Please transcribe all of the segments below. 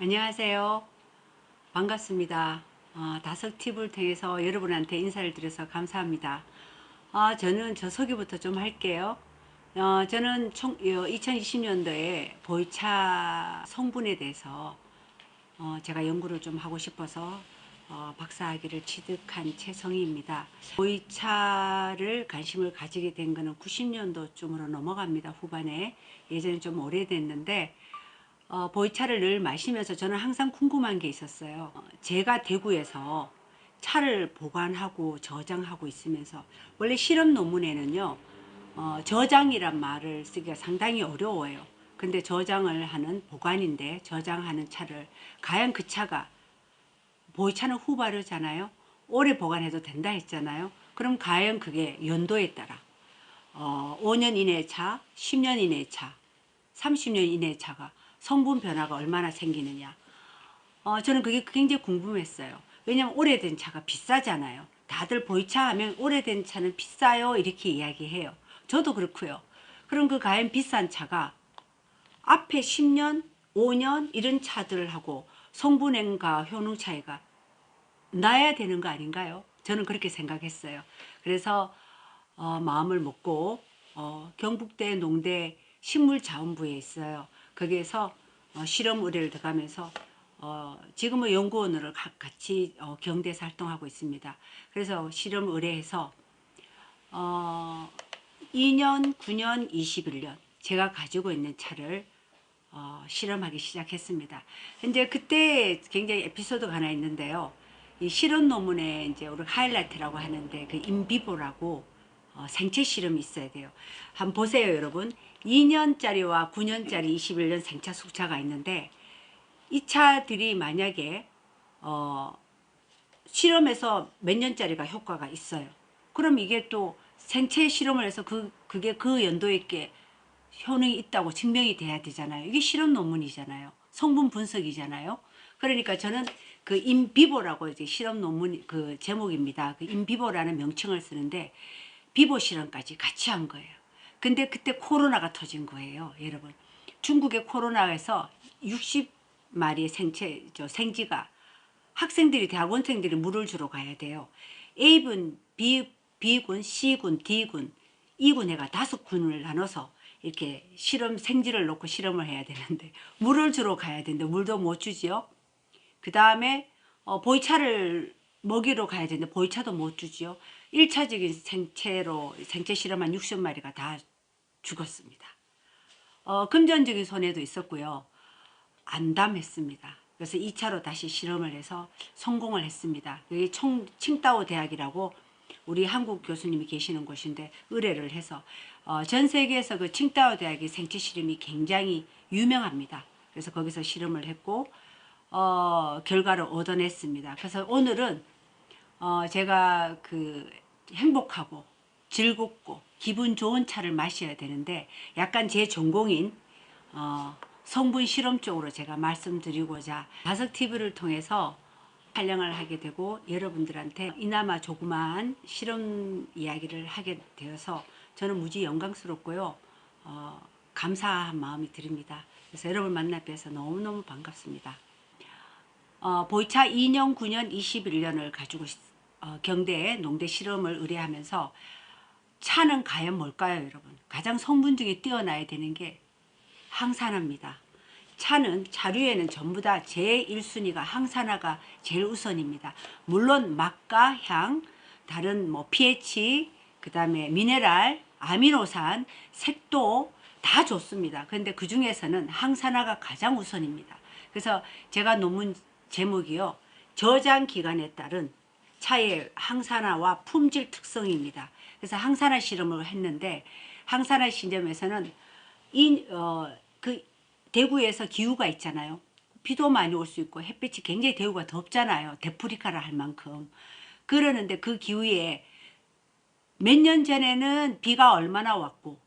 안녕하세요. 반갑습니다. 다섯 팁을 통해서 여러분한테 인사를 드려서 감사합니다. 저는 저 소개부터 좀 할게요. 저는 2020년도에 보이차 성분에 대해서 제가 연구를 좀 하고 싶어서 박사학위를 취득한 최성희입니다. 보이차를 관심을 가지게 된 거는 90년도쯤으로 넘어갑니다. 후반에. 예전에 좀 오래됐는데 보이차를 늘 마시면서 저는 항상 궁금한 게 있었어요. 제가 대구에서 차를 보관하고 저장하고 있으면서 원래 실험 논문에는요, 저장이란 말을 쓰기가 상당히 어려워요. 근데 저장을 하는 보관인데 저장하는 차를 과연 그 차가 보이차는 후발효잖아요. 오래 보관해도 된다 했잖아요. 그럼 과연 그게 연도에 따라 5년 이내의 차, 10년 이내의 차, 30년 이내의 차가 성분 변화가 얼마나 생기느냐. 저는 그게 굉장히 궁금했어요. 왜냐면 오래된 차가 비싸잖아요. 다들 보이차 하면 오래된 차는 비싸요 이렇게 이야기해요. 저도 그렇고요. 그럼 그 과연 비싼 차가 앞에 10년, 5년 이런 차들하고 성분행과 효능 차이가 나야 되는 거 아닌가요? 저는 그렇게 생각했어요. 그래서 마음을 먹고 경북대 농대 식물자원부에 있어요. 거기에서 실험 의뢰를 들어가면서 지금은 연구원으로 같이 경대에서 활동하고 있습니다. 그래서 실험 의뢰해서 2년, 9년, 21년 제가 가지고 있는 차를 실험하기 시작했습니다. 이제 그때 굉장히 에피소드가 하나 있는데요. 이 실험 논문에 이제 우리 하이라이트라고 하는데 그 인비보라고 생체 실험이 있어야 돼요. 한번 보세요, 여러분. 2년짜리와 9년짜리 21년 생차 숙차가 있는데 이 차들이 만약에 실험에서 몇 년짜리가 효과가 있어요. 그럼 이게 또 생체 실험을 해서 그게 그 연도에 있게 효능이 있다고 증명이 돼야 되잖아요. 이게 실험 논문이잖아요. 성분 분석이잖아요. 그러니까 저는 그 인비보라고 이제 실험 논문 그 제목입니다. 그 인비보라는 명칭을 쓰는데 비보 실험까지 같이 한 거예요. 근데 그때 코로나가 터진 거예요, 여러분. 중국의 코로나에서 60마리의 생지가 학생들이 대학원생들이 물을 주러 가야 돼요. A군, B군, C군, D군, E군 해가 5군을 나눠서 이렇게 생지를 놓고 실험을 해야 되는데 물을 주러 가야 되는데 물도 못 주지요. 그 다음에 보이차를 먹이러 가야 되는데 보이차도 못 주지요. 1차적인 생체 실험한 60마리가 다 죽었습니다. 금전적인 손해도 있었고요. 안담했습니다. 그래서 2차로 다시 실험을 해서 성공을 했습니다. 여기 칭다오 대학이라고 우리 한국 교수님이 계시는 곳인데 의뢰를 해서 전 세계에서 그 칭다오 대학의 생체 실험이 굉장히 유명합니다. 그래서 거기서 실험을 했고 결과를 얻어냈습니다. 그래서 오늘은 제가 그 행복하고 즐겁고 기분 좋은 차를 마셔야 되는데 약간 제 전공인 성분 실험 쪽으로 제가 말씀드리고자 다섯 TV를 통해서 촬영을 하게 되고 여러분들한테 이나마 조그마한 실험 이야기를 하게 되어서 저는 무지 영광스럽고요. 감사한 마음이 듭니다. 그래서 여러분 만나 뵈서 너무너무 반갑습니다. 보이차 2년, 9년, 21년을 가지고 경대 농대 실험을 의뢰하면서 차는 과연 뭘까요, 여러분? 가장 성분적이 뛰어나야 되는 게 항산화입니다. 차는 차류에는 전부 다 제1순위가 항산화가 제일 우선입니다. 물론 맛과 향, 다른 뭐 pH, 그 다음에 미네랄, 아미노산, 색도 다 좋습니다. 그런데 그 중에서는 항산화가 가장 우선입니다. 그래서 제가 논문 제목이요. 저장 기간에 따른 차의 항산화와 품질 특성입니다. 그래서 항산화 실험을 했는데 항산화 시점에서는 그 대구에서 기후가 있잖아요. 비도 많이 올 수 있고 햇빛이 굉장히 대구가 덥잖아요. 데프리카라 할 만큼. 그러는데 그 기후에 몇 년 전에는 비가 얼마나 왔고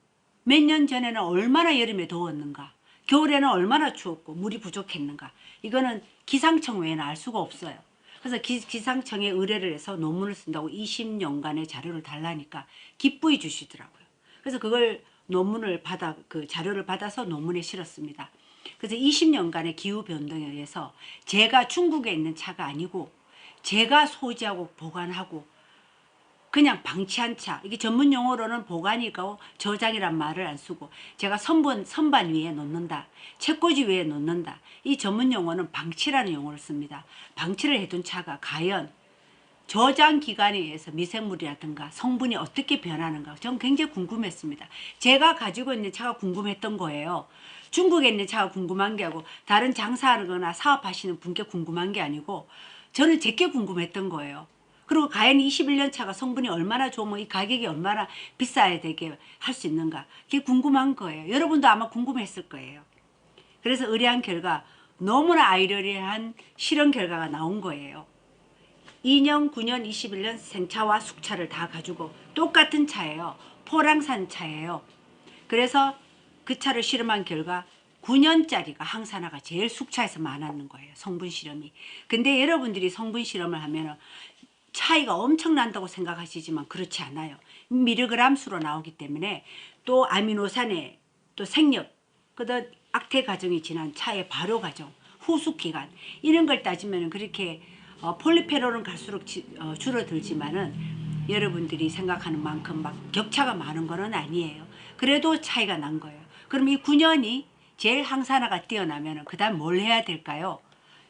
몇 년 전에는 얼마나 여름에 더웠는가, 겨울에는 얼마나 추웠고 물이 부족했는가, 이거는 기상청 외에는 알 수가 없어요. 그래서 기상청에 의뢰를 해서 논문을 쓴다고 20년간의 자료를 달라니까 기쁘게 주시더라고요. 그래서 그걸 논문을 그 자료를 받아서 논문에 실었습니다. 그래서 20년간의 기후 변동에 의해서 제가 중국에 있는 차가 아니고 제가 소지하고 보관하고 그냥 방치한 차, 이게 전문 용어로는 보관이고 저장이란 말을 안 쓰고 제가 선반 위에 놓는다, 책꽂이 위에 놓는다, 이 전문 용어는 방치라는 용어를 씁니다. 방치를 해둔 차가 과연 저장 기간에 의해서 미생물이라든가 성분이 어떻게 변하는가 저는 굉장히 궁금했습니다. 제가 가지고 있는 차가 궁금했던 거예요. 중국에 있는 차가 궁금한 게 아니고 다른 장사하거나 사업하시는 분께 궁금한 게 아니고 저는 제게 궁금했던 거예요. 그리고 과연 21년 차가 성분이 얼마나 좋으면 이 가격이 얼마나 비싸야 되게 할 수 있는가 그게 궁금한 거예요. 여러분도 아마 궁금했을 거예요. 그래서 의뢰한 결과 너무나 아이러니한 실험 결과가 나온 거예요. 2년, 9년, 21년 생차와 숙차를 다 가지고 똑같은 차예요. 포랑산 차예요. 그래서 그 차를 실험한 결과 9년짜리가 항산화가 제일 숙차에서 많았는 거예요. 성분 실험이. 근데 여러분들이 성분 실험을 하면 차이가 엄청난다고 생각하시지만 그렇지 않아요. 미리그램 수로 나오기 때문에 또 아미노산의 또 생력, 그다음 악태 과정이 지난 차의 발효 과정, 후숙 기간 이런 걸 따지면 그렇게 폴리페놀은 갈수록 줄어들지만은 여러분들이 생각하는 만큼 막 격차가 많은 거는 아니에요. 그래도 차이가 난 거예요. 그럼 이 9년이 제일 항산화가 뛰어나면 그다음 뭘 해야 될까요?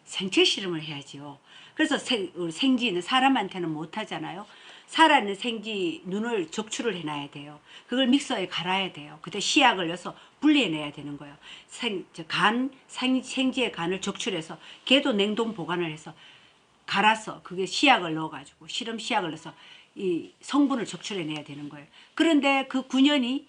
생체 실험을 해야지요. 그래서 생지는 사람한테는 못 하잖아요. 살아있는 생지 눈을 적출을 해놔야 돼요. 그걸 믹서에 갈아야 돼요. 그때 시약을 넣어서 분리해내야 되는 거예요. 생지의 간을 적출해서 걔도 냉동 보관을 해서 갈아서 그게 시약을 넣어가지고 실험 시약을 넣어서 이 성분을 적출해내야 되는 거예요. 그런데 그 9년이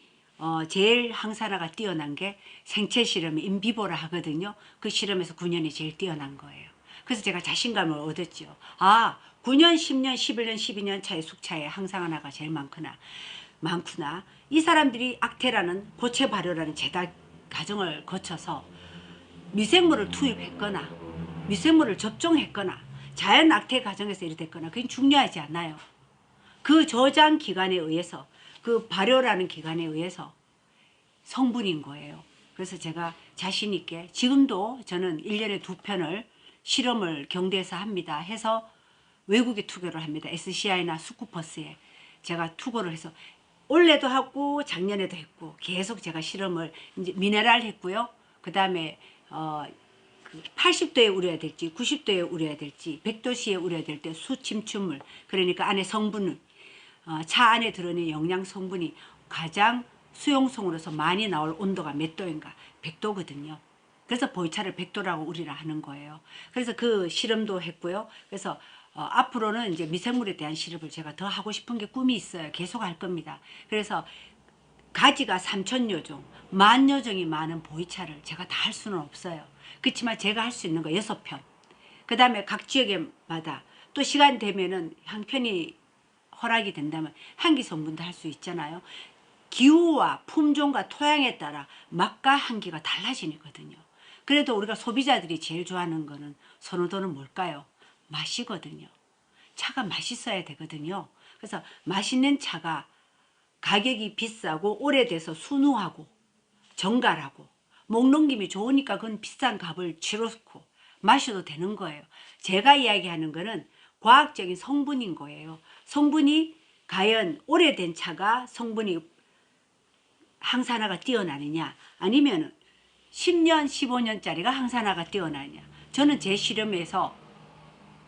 제일 항산화가 뛰어난 게 생체 실험이 인비보라 하거든요. 그 실험에서 9년이 제일 뛰어난 거예요. 그래서 제가 자신감을 얻었죠. 아, 9년, 10년, 11년, 12년 차의 숙차에 항산화가 제일 많구나. 이 사람들이 악태라는 고체 발효라는 제작 과정을 거쳐서 미생물을 투입했거나 미생물을 접종했거나 자연 악태 과정에서 이렇게 됐거나 그게 중요하지 않아요. 그 저장 기간에 의해서 그 발효라는 기간에 의해서 성분인 거예요. 그래서 제가 자신 있게 지금도 저는 1년에 2편을 실험을 경대에서 합니다. 해서 외국에 투고를 합니다. SCI나 스쿠퍼스에 제가 투고를 해서 올해도 하고 작년에도 했고 계속 제가 실험을 이제 미네랄 했고요. 그다음에 80도에 우려야 될지 90도에 우려야 될지 100도씨에 우려야 될 때 수침출물 그러니까 안에 성분을 차 안에 들어있는 영양 성분이 가장 수용성으로서 많이 나올 온도가 몇 도인가 100도거든요. 그래서 보이차를 100도라고 우리라 하는 거예요. 그래서 그 실험도 했고요. 그래서 앞으로는 이제 미생물에 대한 실험을 제가 더 하고 싶은 게 꿈이 있어요. 계속 할 겁니다. 그래서 가지가 3,000여 종, 10,000여 종이 많은 보이차를 제가 다 할 수는 없어요. 그렇지만 제가 할 수 있는 거 6편. 그 다음에 각 지역마다 또 시간 되면은 향편이 허락이 된다면 향기 성분도 할 수 있잖아요. 기후와 품종과 토양에 따라 맛과 향기가 달라지거든요. 그래도 우리가 소비자들이 제일 좋아하는 거는 선호도는 뭘까요? 맛이거든요. 차가 맛있어야 되거든요. 그래서 맛있는 차가 가격이 비싸고 오래돼서 순후하고 정갈하고 목넘김이 좋으니까 그건 비싼 값을 치르고 마셔도 되는 거예요. 제가 이야기하는 거는 과학적인 성분인 거예요. 성분이 과연 오래된 차가 성분이 항산화가 뛰어나느냐 아니면 10년, 15년짜리가 항산화가 뛰어나느냐. 저는 제 실험에서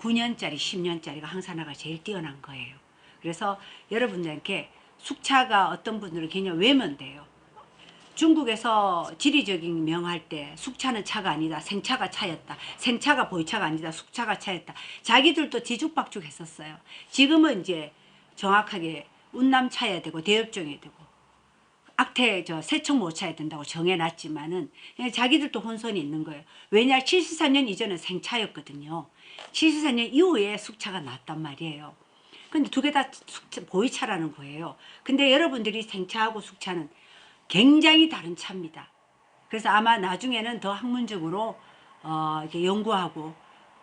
9년짜리, 10년짜리가 항산화가 제일 뛰어난 거예요. 그래서 여러분들께 숙차가 어떤 분들은 그냥 외면 돼요. 중국에서 지리적인 명할 때 숙차는 차가 아니다. 생차가 차였다. 생차가 보이차가 아니다. 숙차가 차였다. 자기들도 뒤죽박죽 했었어요. 지금은 이제 정확하게 운남 차야 되고 대엽종이 되고 악태 세척 못 차야 된다고 정해놨지만은 자기들도 혼선이 있는 거예요. 왜냐 74년 이전은 생차였거든요. 74년 이후에 숙차가 났단 말이에요. 근데 두 개 다 보이차라는 거예요. 근데 여러분들이 생차하고 숙차는 굉장히 다른 차입니다. 그래서 아마 나중에는 더 학문적으로 이렇게 연구하고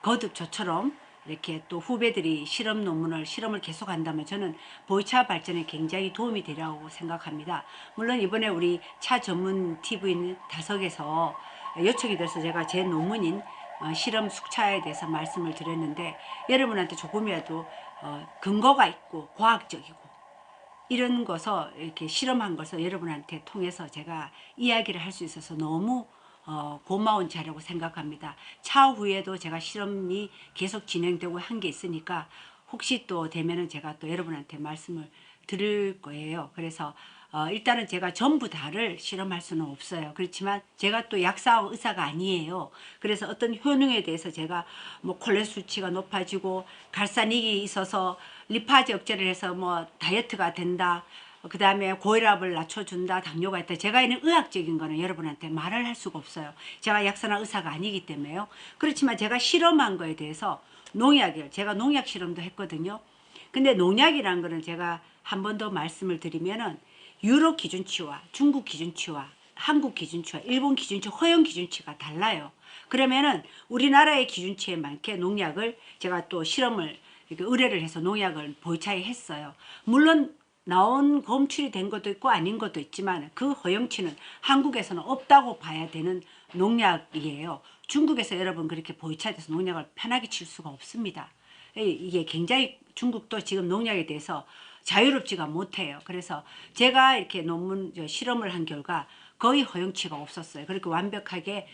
거듭 저처럼 이렇게 또 후배들이 실험을 계속한다면 저는 보이차 발전에 굉장히 도움이 되리라고 생각합니다. 물론 이번에 우리 차 전문 TV 다석에서 요청이 돼서 제가 제 논문인 실험 숙차에 대해서 말씀을 드렸는데 여러분한테 조금이라도 근거가 있고 과학적이고 이런 것을 이렇게 실험한 것을 여러분한테 통해서 제가 이야기를 할 수 있어서 너무 고마운 자료라고 생각합니다. 차후에도 제가 실험이 계속 진행되고 한 게 있으니까 혹시 또 되면은 제가 또 여러분한테 말씀을 드릴 거예요. 그래서 일단은 제가 전부 다를 실험할 수는 없어요. 그렇지만 제가 또 약사와 의사가 아니에요. 그래서 어떤 효능에 대해서 제가 뭐 콜레스테롤 수치가 높아지고 갈사닉이 있어서 리파즈 억제를 해서 뭐 다이어트가 된다. 그 다음에 고혈압을 낮춰준다, 당뇨가 있다. 제가 있는 의학적인 거는 여러분한테 말을 할 수가 없어요. 제가 약사나 의사가 아니기 때문에요. 그렇지만 제가 실험한 거에 대해서 제가 농약 실험도 했거든요. 근데 농약이란 거는 제가 한 번 더 말씀을 드리면은 유럽 기준치와 중국 기준치와 한국 기준치와 일본 기준치, 허용 기준치가 달라요. 그러면은 우리나라의 기준치에 맞게 농약을 제가 또 실험을 이렇게 의뢰를 해서 농약을 보이차에 했어요. 물론 나온 검출이 된 것도 있고 아닌 것도 있지만 그 허용치는 한국에서는 없다고 봐야 되는 농약이에요. 중국에서 여러분 그렇게 보이차돼서 농약을 편하게 칠 수가 없습니다. 이게 굉장히 중국도 지금 농약에 대해서 자유롭지가 못해요. 그래서 제가 이렇게 논문 실험을 한 결과 거의 허용치가 없었어요. 그렇게 완벽하게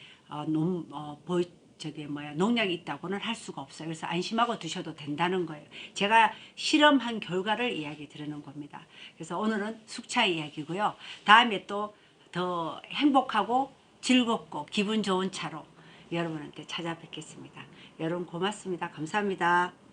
농약이 있다고는 할 수가 없어요. 그래서 안심하고 드셔도 된다는 거예요. 제가 실험한 결과를 이야기 드리는 겁니다. 그래서 오늘은 숙차 이야기고요. 다음에 또 더 행복하고 즐겁고 기분 좋은 차로 여러분한테 찾아뵙겠습니다. 여러분 고맙습니다. 감사합니다.